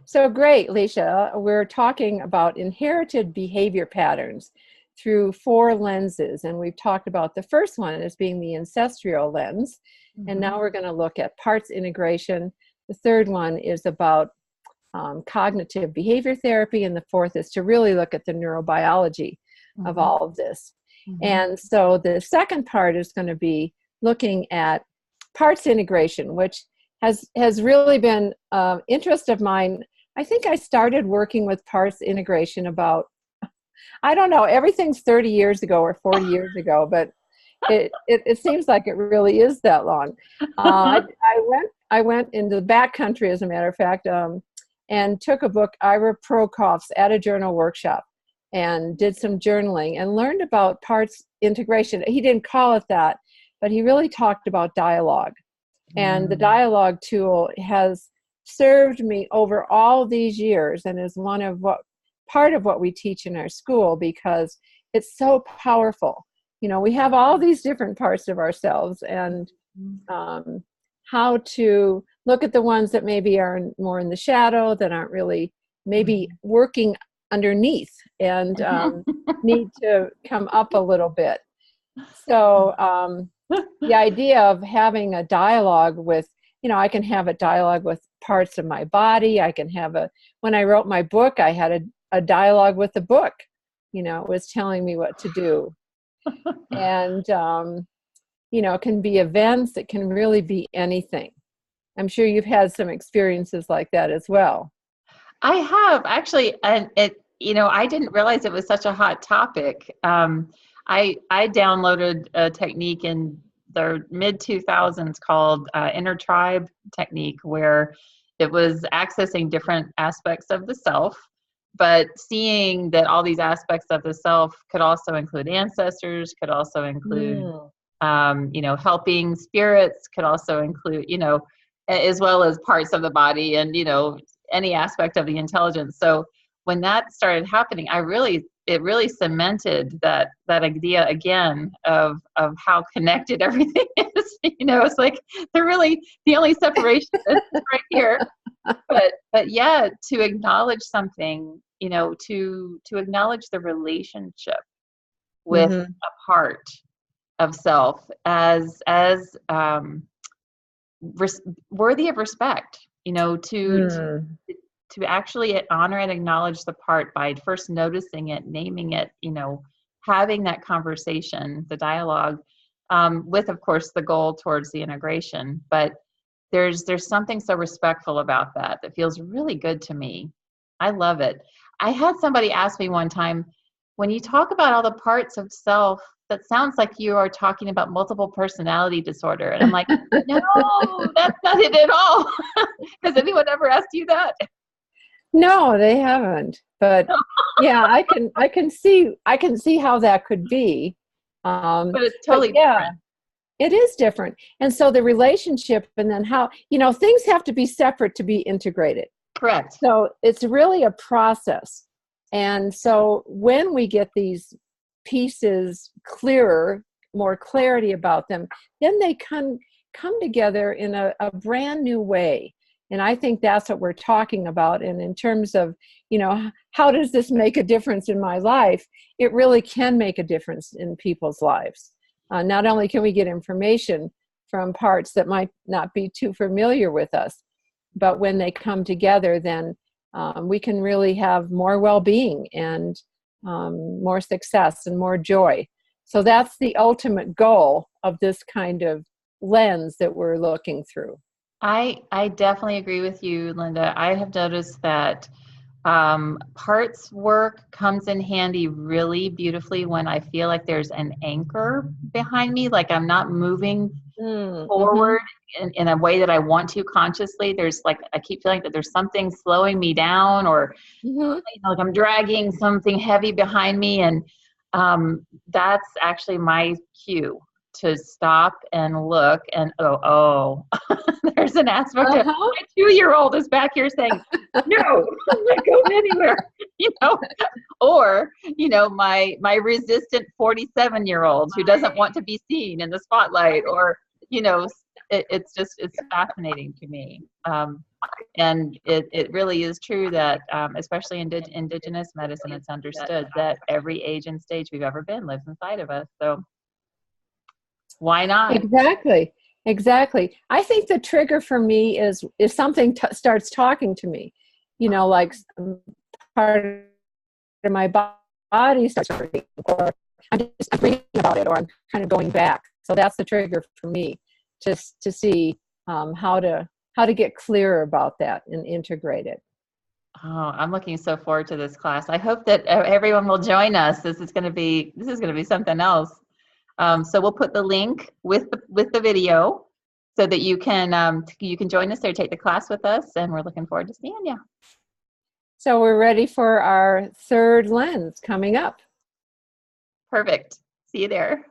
So great, Licia. We're talking about inherited behavior patterns through four lenses. And we've talked about the first one as being the ancestral lens. And Mhm. now we're going to look at parts integration. The third one is about cognitive behavior therapy. And the fourth is to really look at the neurobiology of Mhm. all of this. Mhm. And so the second part is going to be looking at parts integration, which has really been interest of mine. I think I started working with parts integration about, I don't know, everything's 30 years ago or 40 years ago, but it seems like it really is that long. I went into the back country, as a matter of fact, and took a book, Ira Prokof's At a Journal Workshop, and did some journaling and learned about parts integration. He didn't call it that, but he really talked about dialogue. And the Mm. dialogue tool has served me over all these years and is part of what we teach in our school because it's so powerful. You know, we have all these different parts of ourselves, and um, how to look at the ones that maybe are more in the shadow, that aren't really maybe working underneath, and need to come up a little bit. So the idea of having a dialogue with, I can have a dialogue with parts of my body. I can have when I wrote my book, I had a dialogue with the book, it was telling me what to do. And, it can be events, it can really be anything. I'm sure you've had some experiences like that as well. I have actually, and I didn't realize it was such a hot topic. I downloaded a technique in the mid 2000s called inner tribe technique, where it was accessing different aspects of the self, but seeing that all these aspects of the self could also include ancestors, could also include, Mm. helping spirits, could also include, as well as parts of the body and, any aspect of the intelligence. So when that started happening, it really cemented that idea again of how connected everything is. It's like the only separation is right here. But yeah, to acknowledge something, to acknowledge the relationship with Mm-hmm. a part of self as worthy of respect, Mm. to actually honor and acknowledge the part by first noticing it, naming it, having that conversation, the dialogue, with, of course, the goal towards the integration. But there's something so respectful about that feels really good to me. I love it. I had somebody ask me one time, when you talk about all the parts of self, that sounds like you are talking about multiple personality disorder. And I'm like, no, that's not it at all. Has anyone ever asked you that? No, they haven't. But yeah, I can see how that could be. But it's But totally yeah, different. it is different. And so the relationship, and then how, things have to be separate to be integrated. Correct. So it's really a process. And so when we get these pieces clearer, more clarity about them, then they come together in a brand new way. And I think that's what we're talking about. And in terms of, how does this make a difference in my life? It really can make a difference in people's lives. Not only can we get information from parts that might not be too familiar with us, but when they come together, then we can really have more well-being and more success and more joy. So that's the ultimate goal of this kind of lens that we're looking through. I definitely agree with you, Linda. I have noticed that parts work comes in handy really beautifully when I feel like there's an anchor behind me, like I'm not moving Mm-hmm. forward in a way that I want to consciously. There's like, I keep feeling that there's something slowing me down, or Mm-hmm. like I'm dragging something heavy behind me. And that's actually my cue to stop and look and oh, there's an aspect of Uh-huh. my 2-year-old is back here saying, no, I'm not going anywhere, you know, or, my resistant 47-year-old who doesn't want to be seen in the spotlight, or, it's fascinating to me. And it really is true that, especially in indigenous medicine, it's understood that every age and stage we've ever been lives inside of us. So why not? Exactly. Exactly. I think the trigger for me is if something starts talking to me, like some part of my body starts hurting, or I'm reading about it, or I'm kind of going back. So that's the trigger for me, just to see how to get clearer about that and integrate it. Oh, I'm looking so forward to this class. I hope that everyone will join us. This is going to be something else. So we'll put the link with the video so that you can join us there, take the class with us, and we're looking forward to seeing you. So we're ready for our third lens coming up. Perfect. See you there.